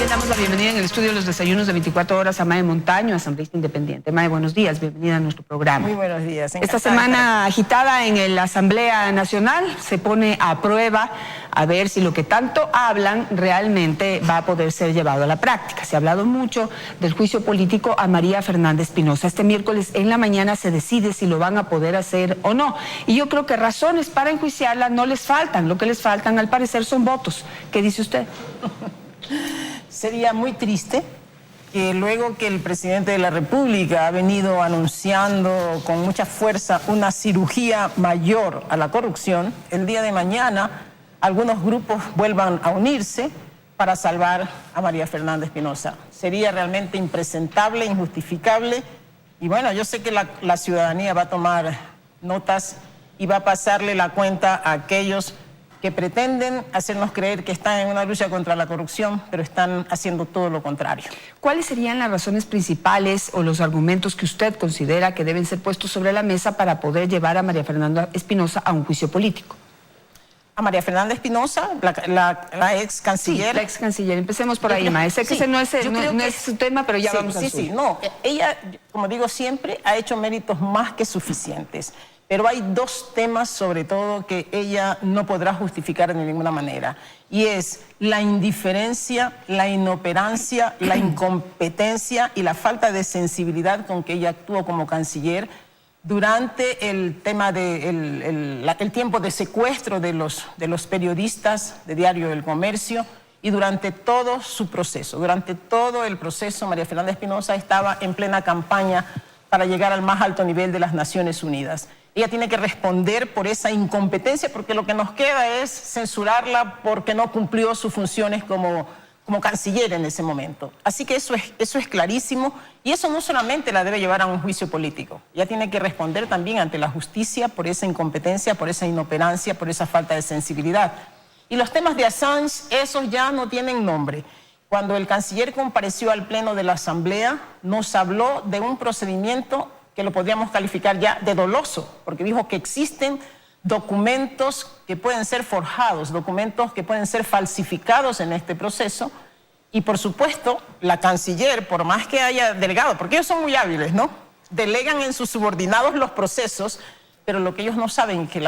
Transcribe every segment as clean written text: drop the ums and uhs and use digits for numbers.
También damos la bienvenida en el estudio de los desayunos de 24 horas a Mae Montaño, asambleísta independiente. Mae, buenos días, bienvenida a nuestro programa. Muy buenos días. Esta semana agitada en la Asamblea Nacional se pone a prueba a ver si lo que tanto hablan realmente va a poder ser llevado a la práctica. Se ha hablado mucho del juicio político a María Fernanda Espinosa. Este miércoles en la mañana se decide si lo van a poder hacer o no. Y yo creo que razones para enjuiciarla no les faltan. Lo que les faltan, al parecer, son votos. ¿Qué dice usted? Sería muy triste que luego que el presidente de la República ha venido anunciando con mucha fuerza una cirugía mayor a la corrupción, el día de mañana algunos grupos vuelvan a unirse para salvar a María Fernanda Espinosa. Sería realmente impresentable, injustificable, y bueno, yo sé que la ciudadanía va a tomar notas y va a pasarle la cuenta a aquellos que pretenden hacernos creer que están en una lucha contra la corrupción, pero están haciendo todo lo contrario. ¿Cuáles serían las razones principales o los argumentos que usted considera que deben ser puestos sobre la mesa para poder llevar a María Fernanda Espinosa a un juicio político? A María Fernanda Espinosa, la ex canciller. Sí, la ex canciller. Empecemos por ahí, Mae. Sé que ese no es su tema, pero ya vamos al suyo. Sí, no. Ella, como digo siempre, ha hecho méritos más que suficientes. Pero hay dos temas, sobre todo, que ella no podrá justificar de ninguna manera. Y es la indiferencia, la inoperancia, la incompetencia y la falta de sensibilidad con que ella actuó como canciller durante el tema el tiempo de secuestro de los periodistas de Diario del Comercio y durante todo su proceso. Durante todo el proceso, María Fernanda Espinosa estaba en plena campaña para llegar al más alto nivel de las Naciones Unidas. Ella tiene que responder por esa incompetencia, porque lo que nos queda es censurarla porque no cumplió sus funciones como canciller en ese momento. Así que eso es clarísimo, y eso no solamente la debe llevar a un juicio político. Ella tiene que responder también ante la justicia por esa incompetencia, por esa inoperancia, por esa falta de sensibilidad. Y los temas de Assange, esos ya no tienen nombre. Cuando el canciller compareció al pleno de la Asamblea, nos habló de un procedimiento que lo podríamos calificar ya de doloso, porque dijo que existen documentos que pueden ser forjados, documentos que pueden ser falsificados en este proceso, y por supuesto la canciller, por más que haya delegado, porque ellos son muy hábiles, ¿no? Delegan en sus subordinados los procesos, pero lo que ellos no saben es que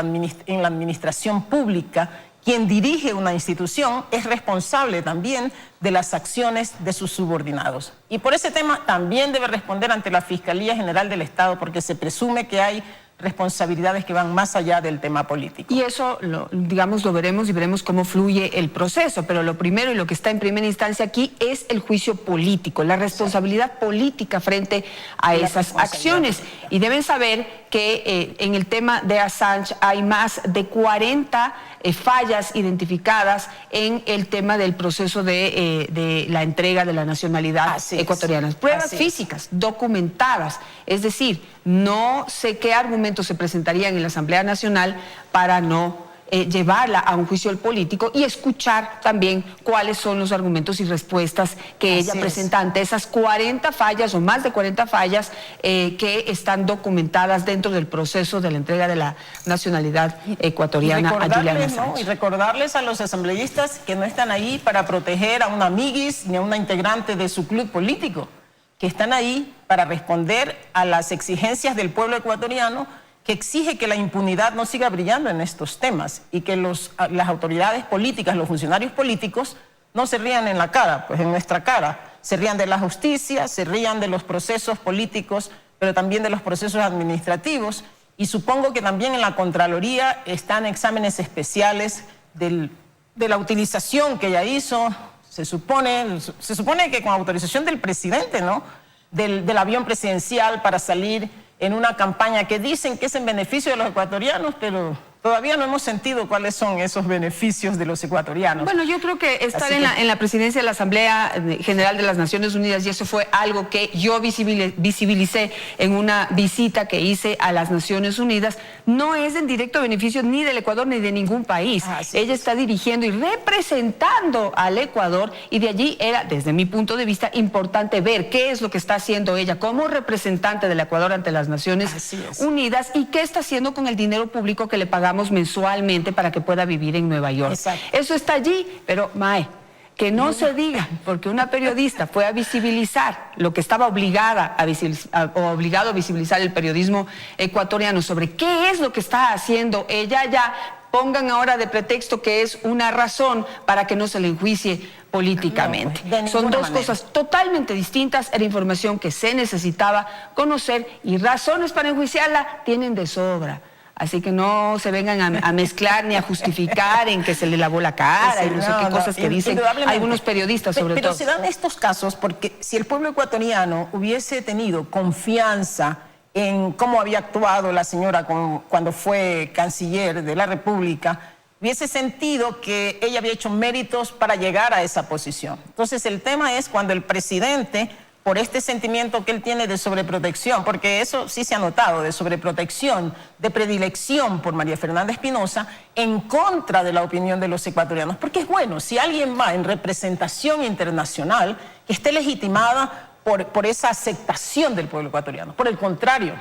en la administración pública, quien dirige una institución es responsable también de las acciones de sus subordinados. Y por ese tema también debe responder ante la Fiscalía General del Estado, porque se presume que hay responsabilidades que van más allá del tema político. Y eso, digamos, lo veremos y veremos cómo fluye el proceso, pero lo primero y lo que está en primera instancia aquí es el juicio político, la responsabilidad política frente a esas acciones. Y deben saber que en el tema de Assange hay más de 40 fallas identificadas en el tema del proceso de la entrega de la nacionalidad ecuatoriana. Pruebas físicas, documentadas, es decir, no sé qué argumentos se presentarían en la Asamblea Nacional para no llevarla a un juicio político, y escuchar también cuáles son los argumentos y respuestas que ella presenta ante esas 40 fallas o más de 40 fallas que están documentadas dentro del proceso de la entrega de la nacionalidad ecuatoriana a Julian Assange. ¿No? Y recordarles a los asambleístas que no están ahí para proteger a una amiguis ni a una integrante de su club político, que están ahí para responder a las exigencias del pueblo ecuatoriano, que exige que la impunidad no siga brillando en estos temas, y que las autoridades políticas, los funcionarios políticos, no se rían en la cara, pues en nuestra cara. Se rían de la justicia, se rían de los procesos políticos, pero también de los procesos administrativos. Y supongo que también en la Contraloría están exámenes especiales de la utilización que ella hizo. Se supone que con autorización del presidente, ¿no? Del avión presidencial para salir en una campaña que dicen que es en beneficio de los ecuatorianos, pero todavía no hemos sentido cuáles son esos beneficios de los ecuatorianos. Bueno, yo creo que estar en la presidencia de la Asamblea General de las Naciones Unidas, y eso fue algo que yo visibilicé en una visita que hice a las Naciones Unidas, no es en directo beneficio ni del Ecuador ni de ningún país. Ella está dirigiendo y representando al Ecuador, y de allí era, desde mi punto de vista, importante ver qué es lo que está haciendo ella como representante del Ecuador ante las Naciones Unidas, y qué está haciendo con el dinero público que le pagamos mensualmente para que pueda vivir en Nueva York. Eso está allí, pero Mae, que no se diga, porque una periodista fue a visibilizar lo que estaba obligada a visibilizar, o obligado a visibilizar el periodismo ecuatoriano sobre qué es lo que está haciendo ella, ya pongan ahora de pretexto que es una razón para que no se le enjuicie políticamente. No, son dos manera. cosas totalmente distintas, era información que se necesitaba conocer y razones para enjuiciarla tienen de sobra. Así que no se vengan a mezclar ni a justificar en que se le lavó la cara sí, y no sé qué cosas que dicen algunos periodistas sobre todo. Pero se dan estos casos porque si el pueblo ecuatoriano hubiese tenido confianza en cómo había actuado la señora cuando fue canciller de la República, hubiese sentido que ella había hecho méritos para llegar a esa posición. Entonces el tema es cuando el presidente, por este sentimiento que él tiene de sobreprotección, porque eso sí se ha notado, de sobreprotección, de predilección por María Fernanda Espinosa, en contra de la opinión de los ecuatorianos. Porque es bueno, si alguien va en representación internacional, que esté legitimada por esa aceptación del pueblo ecuatoriano. Por el contrario,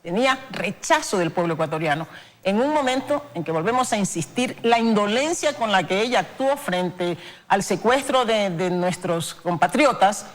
tenía rechazo del pueblo ecuatoriano. En un momento en que volvemos a insistir, la indolencia con la que ella actuó frente al secuestro de nuestros compatriotas,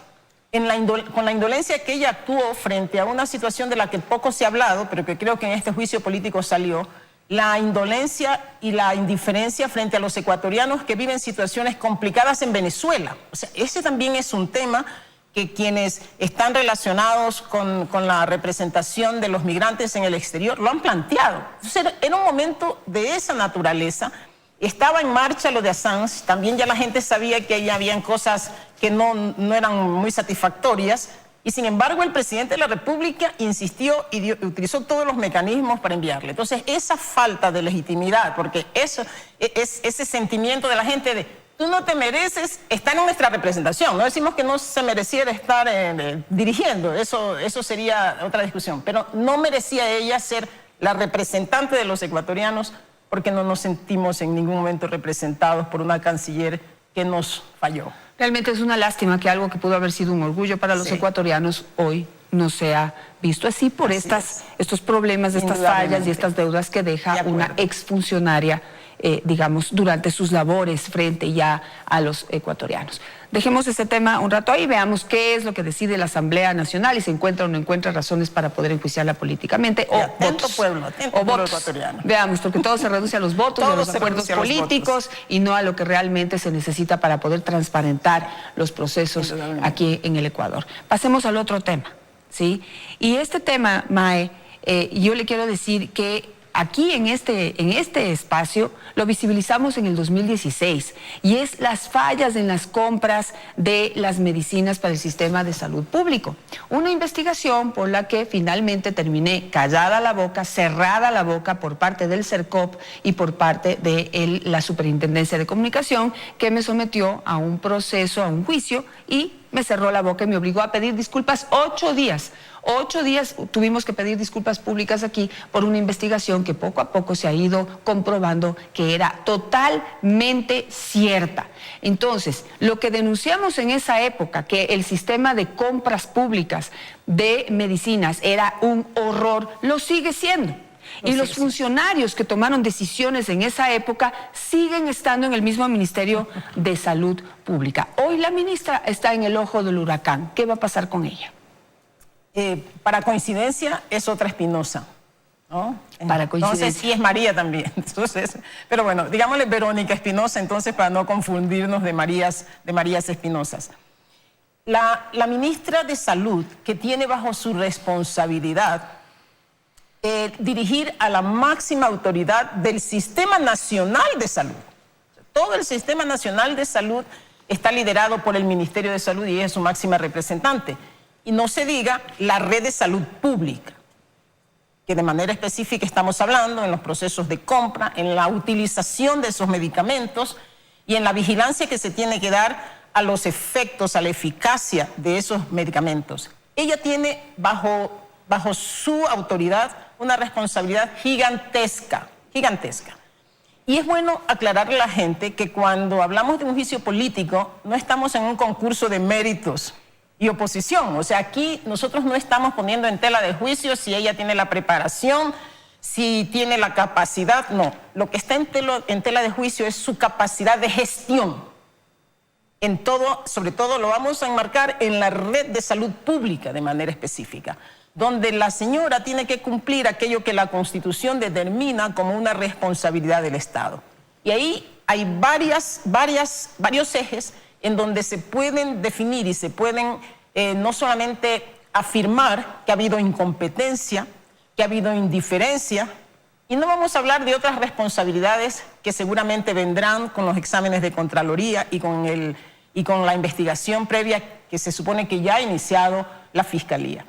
con la indolencia que ella actuó frente a una situación de la que poco se ha hablado, pero que creo que en este juicio político salió, la indolencia y la indiferencia frente a los ecuatorianos que viven situaciones complicadas en Venezuela. O sea, ese también es un tema que quienes están relacionados con la representación de los migrantes en el exterior lo han planteado. Entonces, era un momento de esa naturaleza. Estaba en marcha lo de Assange, también ya la gente sabía que ahí habían cosas que no eran muy satisfactorias, y sin embargo el presidente de la República insistió y utilizó todos los mecanismos para enviarle. Entonces esa falta de legitimidad, porque eso es ese sentimiento de la gente de tú no te mereces estar en nuestra representación, no decimos que no se mereciera estar dirigiendo, eso sería otra discusión, pero no merecía ella ser la representante de los ecuatorianos porque no nos sentimos en ningún momento representados por una canciller que nos falló. Realmente es una lástima que algo que pudo haber sido un orgullo para los ecuatorianos hoy no se ha visto así por estos problemas, estas fallas y estas deudas que deja una exfuncionaria, digamos, durante sus labores frente ya a los ecuatorianos. Dejemos ese tema un rato ahí y veamos qué es lo que decide la Asamblea Nacional y se encuentra o no encuentra razones para poder enjuiciarla políticamente o votos. Atento pueblo ecuatoriano. Veamos, porque todo se reduce a los votos, a los acuerdos políticos y no a lo que realmente se necesita para poder transparentar los procesos aquí en el Ecuador. Pasemos al otro tema, ¿sí? Y este tema, Mae, yo le quiero decir que aquí en este espacio lo visibilizamos en el 2016 y es las fallas en las compras de las medicinas para el sistema de salud público. Una investigación por la que finalmente terminé callada la boca, cerrada la boca por parte del CERCOP y por parte de la Superintendencia de Comunicación, que me sometió a un proceso, a un juicio y me cerró la boca y me obligó a pedir disculpas 8 días. 8 días tuvimos que pedir disculpas públicas aquí por una investigación que poco a poco se ha ido comprobando que era totalmente cierta. Entonces, lo que denunciamos en esa época, que el sistema de compras públicas de medicinas era un horror, lo sigue siendo. Y los funcionarios que tomaron decisiones en esa época siguen estando en el mismo Ministerio de Salud Pública. Hoy la ministra está en el ojo del huracán. ¿Qué va a pasar con ella? Para coincidencia es otra Espinosa, ¿no? Para coincidencia. Entonces, y es María también. Entonces, pero bueno, digámosle Verónica Espinosa, entonces, para no confundirnos de Marías Espinosas. La ministra de Salud, que tiene bajo su responsabilidad dirigir a la máxima autoridad del Sistema Nacional de Salud. Todo el Sistema Nacional de Salud está liderado por el Ministerio de Salud y es su máxima representante. Y no se diga la red de salud pública, que de manera específica estamos hablando en los procesos de compra, en la utilización de esos medicamentos y en la vigilancia que se tiene que dar a los efectos, a la eficacia de esos medicamentos. Ella tiene bajo su autoridad una responsabilidad gigantesca. Y es bueno aclararle a la gente que cuando hablamos de un juicio político no estamos en un concurso de méritos y oposición. O sea, aquí nosotros no estamos poniendo en tela de juicio si ella tiene la preparación, si tiene la capacidad. No, lo que está en tela de juicio es su capacidad de gestión. en todo, sobre todo lo vamos a enmarcar en la red de salud pública de manera específica, donde la señora tiene que cumplir aquello que la Constitución determina como una responsabilidad del Estado. Y ahí hay varios ejes en donde se pueden definir y se pueden no solamente afirmar que ha habido incompetencia, que ha habido indiferencia, y no vamos a hablar de otras responsabilidades que seguramente vendrán con los exámenes de Contraloría y con la investigación previa que se supone que ya ha iniciado la Fiscalía.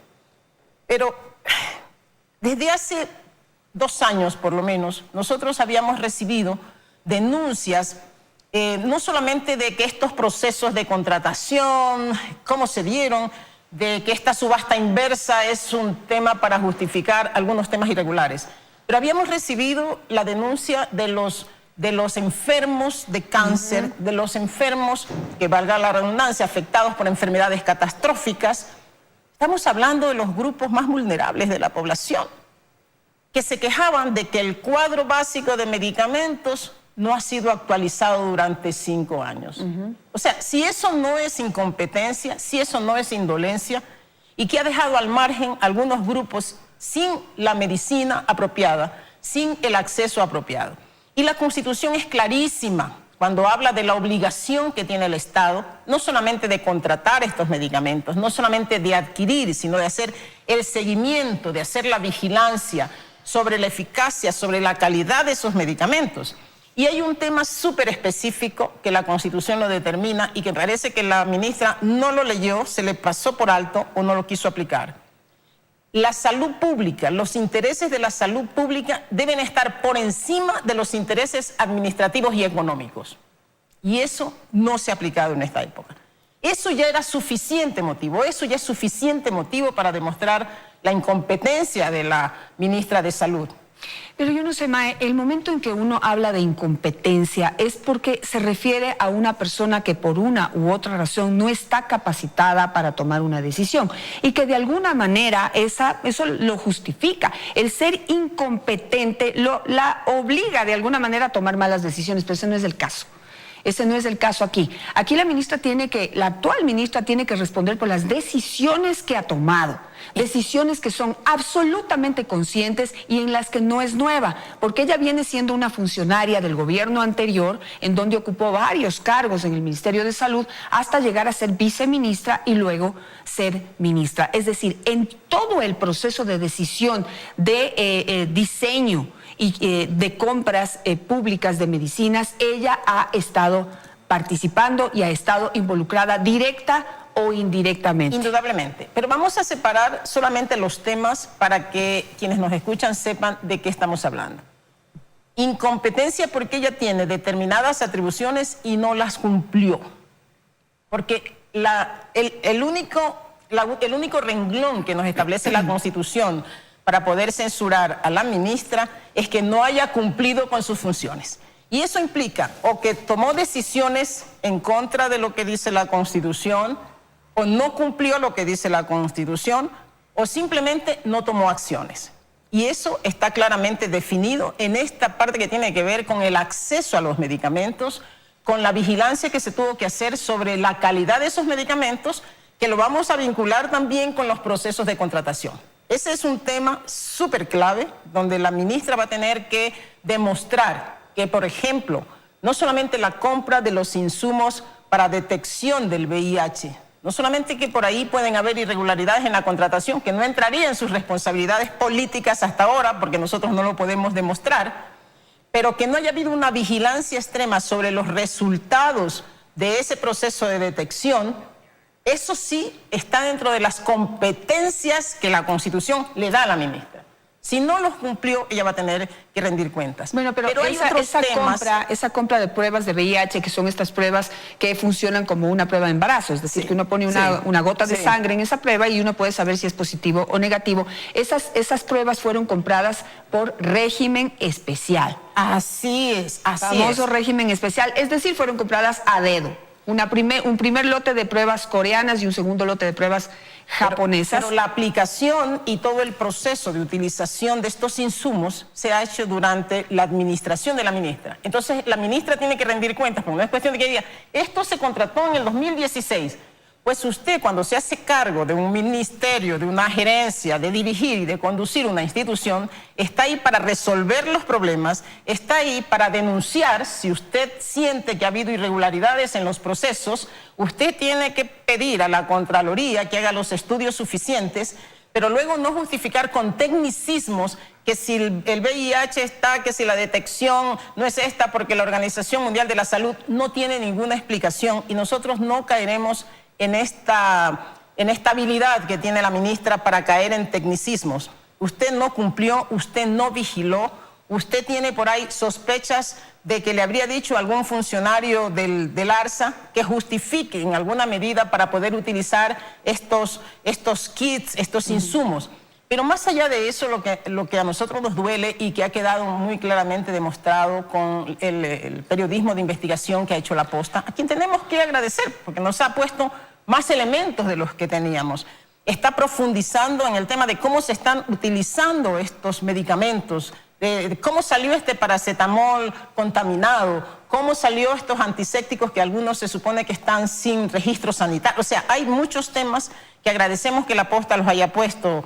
Pero desde hace 2 años, por lo menos, nosotros habíamos recibido denuncias, no solamente de que estos procesos de contratación, cómo se dieron, de que esta subasta inversa es un tema para justificar algunos temas irregulares, pero habíamos recibido la denuncia de los enfermos de cáncer, de los enfermos, que valga la redundancia, afectados por enfermedades catastróficas. Estamos hablando de los grupos más vulnerables de la población, que se quejaban de que el cuadro básico de medicamentos no ha sido actualizado durante 5 años. O sea, si eso no es incompetencia, si eso no es indolencia, y que ha dejado al margen algunos grupos sin la medicina apropiada, sin el acceso apropiado. Y la Constitución es clarísima cuando habla de la obligación que tiene el Estado, no solamente de contratar estos medicamentos, no solamente de adquirir, sino de hacer el seguimiento, de hacer la vigilancia sobre la eficacia, sobre la calidad de esos medicamentos. Y hay un tema súper específico que la Constitución lo determina y que parece que la ministra no lo leyó, se le pasó por alto o no lo quiso aplicar. La salud pública, los intereses de la salud pública deben estar por encima de los intereses administrativos y económicos. Y eso no se ha aplicado en esta época. Eso ya era suficiente motivo, eso ya es suficiente motivo para demostrar la incompetencia de la ministra de Salud. Pero yo no sé, Mae, el momento en que uno habla de incompetencia es porque se refiere a una persona que por una u otra razón no está capacitada para tomar una decisión y que de alguna manera eso lo justifica. El ser incompetente la obliga de alguna manera a tomar malas decisiones, pero ese no es el caso. Ese no es el caso aquí. Aquí la actual ministra tiene que responder por las decisiones que ha tomado. Decisiones que son absolutamente conscientes y en las que no es nueva, porque ella viene siendo una funcionaria del gobierno anterior, en donde ocupó varios cargos en el Ministerio de Salud, hasta llegar a ser viceministra y luego ser ministra. Es decir, en todo el proceso de decisión, de diseño y de compras públicas de medicinas, ella ha estado participando y ha estado involucrada directa o indirectamente. Indudablemente. Pero vamos a separar solamente los temas para que quienes nos escuchan sepan de qué estamos hablando. Incompetencia porque ella tiene determinadas atribuciones y no las cumplió. Porque el único renglón que nos establece la Constitución para poder censurar a la ministra es que no haya cumplido con sus funciones. Y eso implica o que tomó decisiones en contra de lo que dice la Constitución, o no cumplió lo que dice la Constitución, o simplemente no tomó acciones. Y eso está claramente definido en esta parte que tiene que ver con el acceso a los medicamentos, con la vigilancia que se tuvo que hacer sobre la calidad de esos medicamentos, que lo vamos a vincular también con los procesos de contratación. Ese es un tema súper clave, donde la ministra va a tener que demostrar que, por ejemplo, no solamente la compra de los insumos para detección del VIH, no solamente que por ahí pueden haber irregularidades en la contratación, que no entraría en sus responsabilidades políticas hasta ahora, porque nosotros no lo podemos demostrar, pero que no haya habido una vigilancia extrema sobre los resultados de ese proceso de detección. Eso sí está dentro de las competencias que la Constitución le da a la ministra. Si no los cumplió, ella va a tener que rendir cuentas. Bueno, pero hay esa compra de pruebas de VIH, que son estas pruebas que funcionan como una prueba de embarazo, es decir, que uno pone una gota de sangre en esa prueba y uno puede saber si es positivo o negativo. Esas pruebas fueron compradas por régimen especial. Así es, así es. Famoso régimen especial, es decir, fueron compradas a dedo. un primer lote de pruebas coreanas y un segundo lote de pruebas japonesas. Pero la aplicación y todo el proceso de utilización de estos insumos se ha hecho durante la administración de la ministra. Entonces, la ministra tiene que rendir cuentas, porque no es cuestión de que diga, esto se contrató en el 2016. Pues usted, cuando se hace cargo de un ministerio, de una gerencia, de dirigir y de conducir una institución, está ahí para resolver los problemas, está ahí para denunciar si usted siente que ha habido irregularidades en los procesos. Usted tiene que pedir a la Contraloría que haga los estudios suficientes, pero luego no justificar con tecnicismos que si el VIH está, que si la detección no es esta, porque la Organización Mundial de la Salud no tiene ninguna explicación y nosotros no caeremos en esta habilidad que tiene la ministra para caer en tecnicismos. Usted no cumplió, usted no vigiló, usted tiene por ahí sospechas de que le habría dicho a algún funcionario del ARSA que justifique en alguna medida para poder utilizar estos kits, estos insumos. Pero más allá de eso, lo que a nosotros nos duele y que ha quedado muy claramente demostrado con el periodismo de investigación que ha hecho La Posta, a quien tenemos que agradecer porque nos ha puesto más elementos de los que teníamos. Está profundizando en el tema de cómo se están utilizando estos medicamentos, de cómo salió este paracetamol contaminado, cómo salió estos antisépticos que algunos se supone que están sin registro sanitario. O sea, hay muchos temas que agradecemos que La Posta los haya puesto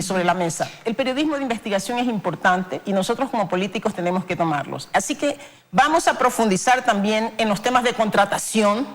sobre la mesa. El periodismo de investigación es importante y nosotros como políticos tenemos que tomarlos. Así que vamos a profundizar también en los temas de contratación.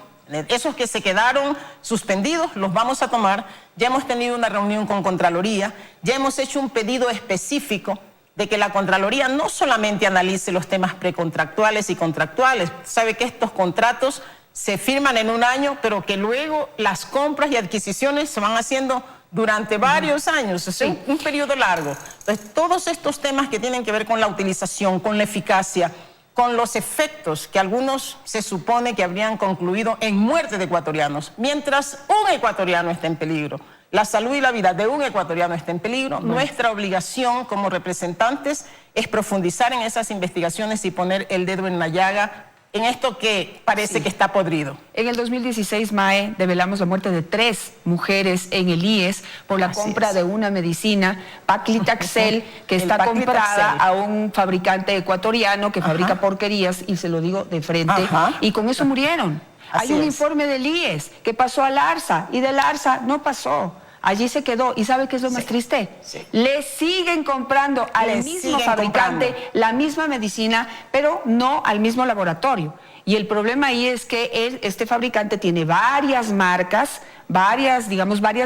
Esos que se quedaron suspendidos los vamos a tomar. Ya hemos tenido una reunión con Contraloría, ya hemos hecho un pedido específico de que la Contraloría no solamente analice los temas precontractuales y contractuales. Sabe que estos contratos se firman en un año, pero que luego las compras y adquisiciones se van haciendo durante varios años, o sea, un periodo largo. Entonces, todos estos temas que tienen que ver con la utilización, con la eficacia, con los efectos que algunos se supone que habrían concluido en muerte de ecuatorianos, mientras un ecuatoriano está en peligro, la salud y la vida de un ecuatoriano está en peligro, nuestra obligación como representantes es profundizar en esas investigaciones y poner el dedo en la llaga en esto que parece que está podrido. En el 2016, Mae, develamos la muerte de 3 mujeres en el IES por la compra de una medicina, Paclitaxel, que está comprada a un fabricante ecuatoriano que fabrica porquerías, y se lo digo de frente, y con eso murieron. Hay un informe del IES que pasó al ARSA, y del ARSA no pasó. Allí se quedó. ¿Y sabe qué es lo más triste? Le siguen comprando al mismo fabricante la misma medicina, pero no al mismo laboratorio. Y el problema ahí es que este fabricante tiene varias marcas, varias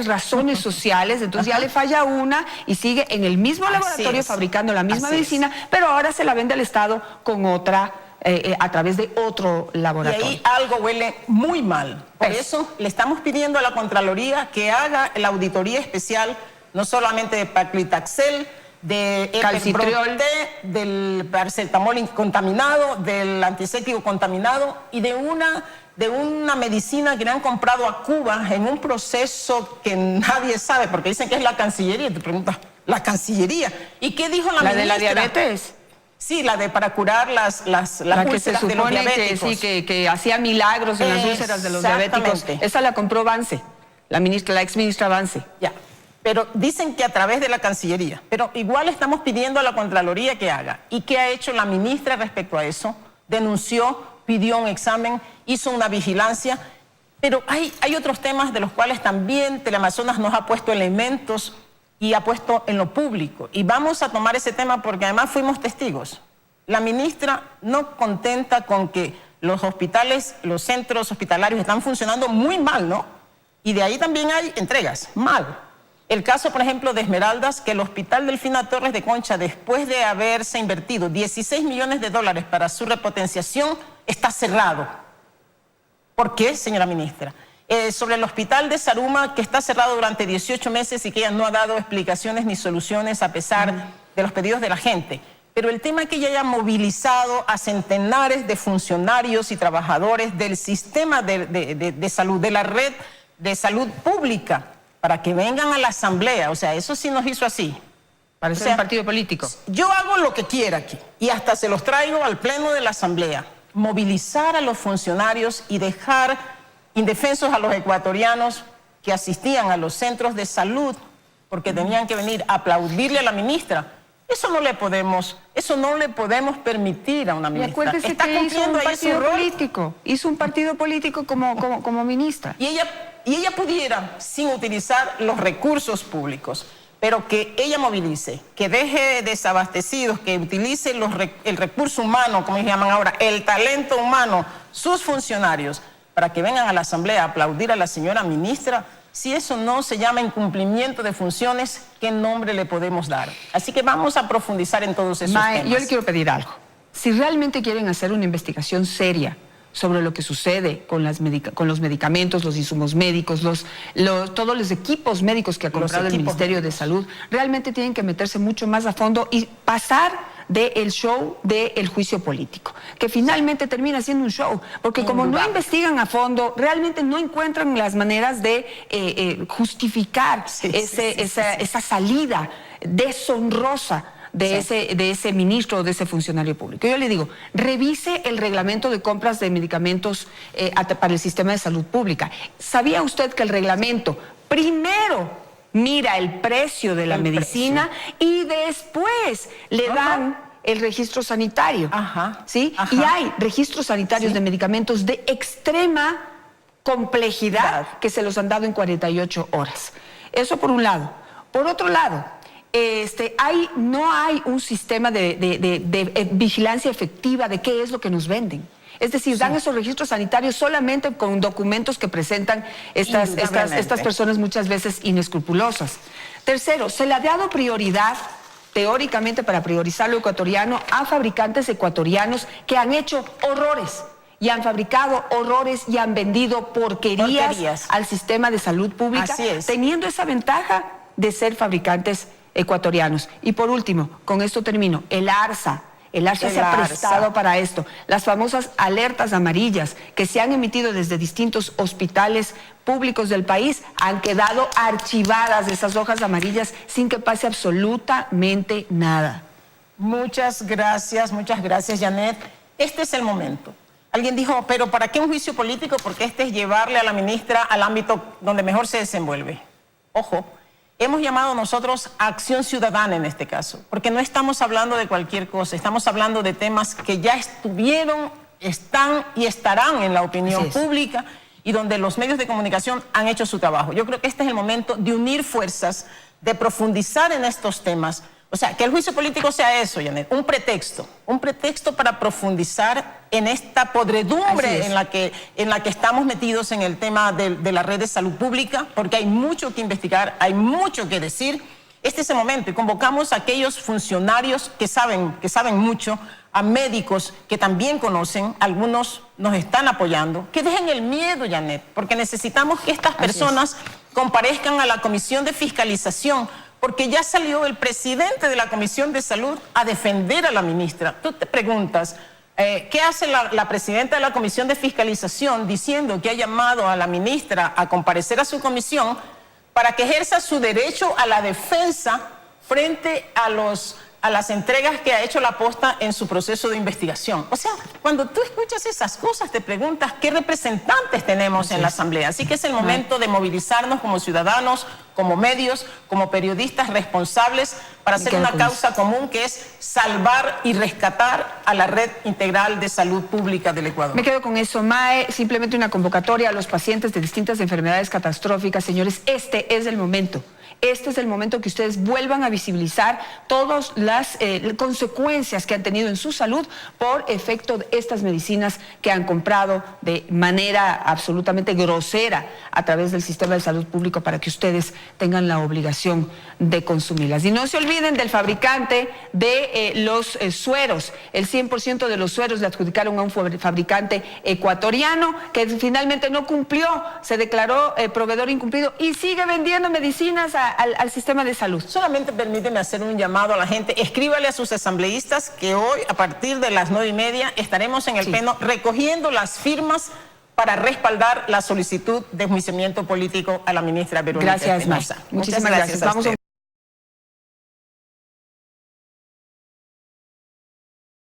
razones sociales, entonces ya le falla una y sigue en el mismo laboratorio fabricando la misma medicina, pero ahora se la vende al Estado con otra a través de otro laboratorio. Y ahí algo huele muy mal. Por eso le estamos pidiendo a la Contraloría que haga la auditoría especial, no solamente de Paclitaxel, de Calcitriol, del paracetamol contaminado, del antiséptico contaminado y de una medicina que le han comprado a Cuba en un proceso que nadie sabe, porque dicen que es la Cancillería. Te preguntas, ¿la Cancillería? ¿Y qué dijo la ministra? ¿La de la diabetes? Sí, la de para curar las úlceras de los diabéticos. Que hacía milagros en las úlceras de los diabéticos. Esa la compró Vance, la ex ministra Vance. Ya, pero dicen que a través de la Cancillería. Pero igual estamos pidiendo a la Contraloría que haga. ¿Y qué ha hecho la ministra respecto a eso? Denunció, pidió un examen, hizo una vigilancia. Pero hay otros temas de los cuales también Teleamazonas nos ha puesto elementos y ha puesto en lo público. Y vamos a tomar ese tema porque además fuimos testigos. La ministra no contenta con que los hospitales, los centros hospitalarios están funcionando muy mal, ¿no? Y de ahí también hay entregas, mal. El caso, por ejemplo, de Esmeraldas, que el Hospital Delfina Torres de Concha, después de haberse invertido 16 millones de dólares para su repotenciación, está cerrado. ¿Por qué, señora ministra? Sobre el hospital de Zaruma, que está cerrado durante 18 meses y que ella no ha dado explicaciones ni soluciones a pesar de los pedidos de la gente. Pero el tema es que ella haya movilizado a centenares de funcionarios y trabajadores del sistema de salud, de la red de salud pública, para que vengan a la asamblea. O sea, eso sí nos hizo así. Parece un partido político. Yo hago lo que quiera aquí y hasta se los traigo al pleno de la asamblea. Movilizar a los funcionarios y dejar indefensos a los ecuatorianos que asistían a los centros de salud porque tenían que venir a aplaudirle a la ministra. Eso no le podemos permitir a una ministra. Y acuérdese Está que hizo un cumpliendo ahí su partido rol. político, hizo un partido político como ministra. Y ella pudiera, sin utilizar los recursos públicos, pero que ella movilice, que deje desabastecidos, que utilice el recurso humano, como ellos llaman ahora, el talento humano, sus funcionarios, para que vengan a la Asamblea a aplaudir a la señora ministra. Si eso no se llama incumplimiento de funciones, ¿qué nombre le podemos dar? Así que vamos a profundizar en todos esos temas. Yo le quiero pedir algo. Si realmente quieren hacer una investigación seria sobre lo que sucede con los medicamentos, los insumos médicos, todos los equipos médicos que ha comprado el Ministerio de Salud, realmente tienen que meterse mucho más a fondo y pasar del show del juicio político, que finalmente termina siendo un show, porque como no investigan a fondo, realmente no encuentran las maneras de justificar esa salida deshonrosa de ese ministro o de ese funcionario público. Yo le digo, revise el reglamento de compras de medicamentos para el sistema de salud pública. ¿Sabía usted que el reglamento primero mira el precio de la medicina y después le dan el registro sanitario? ¿Sí? Y hay registros sanitarios de medicamentos de extrema complejidad que se los han dado en 48 horas. Eso por un lado. Por otro lado, no hay un sistema de vigilancia efectiva de qué es lo que nos venden. Es decir, dan esos registros sanitarios solamente con documentos que presentan estas personas muchas veces inescrupulosas. Tercero, se le ha dado prioridad, teóricamente para priorizar lo ecuatoriano, a fabricantes ecuatorianos que han hecho horrores y han fabricado horrores y han vendido porquerías al sistema de salud pública, teniendo esa ventaja de ser fabricantes ecuatorianos. Y por último, con esto termino, el ARSA se ha prestado para esto. Las famosas alertas amarillas que se han emitido desde distintos hospitales públicos del país han quedado archivadas, esas hojas amarillas, sin que pase absolutamente nada. Muchas gracias, Janet. Este es el momento. Alguien dijo, pero ¿para qué un juicio político? Porque este es llevarle a la ministra al ámbito donde mejor se desenvuelve. Ojo. Hemos llamado nosotros a acción ciudadana en este caso, porque no estamos hablando de cualquier cosa, estamos hablando de temas que ya estuvieron, están y estarán en la opinión pública y donde los medios de comunicación han hecho su trabajo. Yo creo que este es el momento de unir fuerzas, de profundizar en estos temas. O sea, que el juicio político sea eso, Janet, un pretexto para profundizar en esta podredumbre en la que estamos metidos en el tema de la red de salud pública, porque hay mucho que investigar, hay mucho que decir. Este es el momento y convocamos a aquellos funcionarios que saben mucho, a médicos que también conocen, algunos nos están apoyando, que dejen el miedo, Janet, porque necesitamos que estas personas comparezcan a la Comisión de Fiscalización, porque ya salió el presidente de la Comisión de Salud a defender a la ministra. Tú te preguntas, ¿qué hace la presidenta de la Comisión de Fiscalización diciendo que ha llamado a la ministra a comparecer a su comisión para que ejerza su derecho a la defensa frente a las entregas que ha hecho la posta en su proceso de investigación? O sea, cuando tú escuchas esas cosas te preguntas qué representantes tenemos en la Asamblea. Así que es el momento de movilizarnos como ciudadanos, como medios, como periodistas responsables para hacer una causa común que es salvar y rescatar a la red integral de salud pública del Ecuador. Me quedo con eso, Mae. Simplemente una convocatoria a los pacientes de distintas enfermedades catastróficas. Señores, este es el momento. Este es el momento que ustedes vuelvan a visibilizar todas las consecuencias que han tenido en su salud por efecto de estas medicinas que han comprado de manera absolutamente grosera a través del sistema de salud público para que ustedes tengan la obligación de consumirlas. Y no se olviden del fabricante de los sueros. El 100% de los sueros le adjudicaron a un fabricante ecuatoriano que finalmente no cumplió, se declaró proveedor incumplido y sigue vendiendo medicinas al sistema de salud. Solamente permíteme hacer un llamado a la gente. Escríbale a sus asambleístas que hoy, a partir de las 9:30, estaremos en el Pleno recogiendo las firmas para respaldar la solicitud de enjuiciamiento político a la ministra Verónica Espinosa. Muchísimas gracias. Vamos a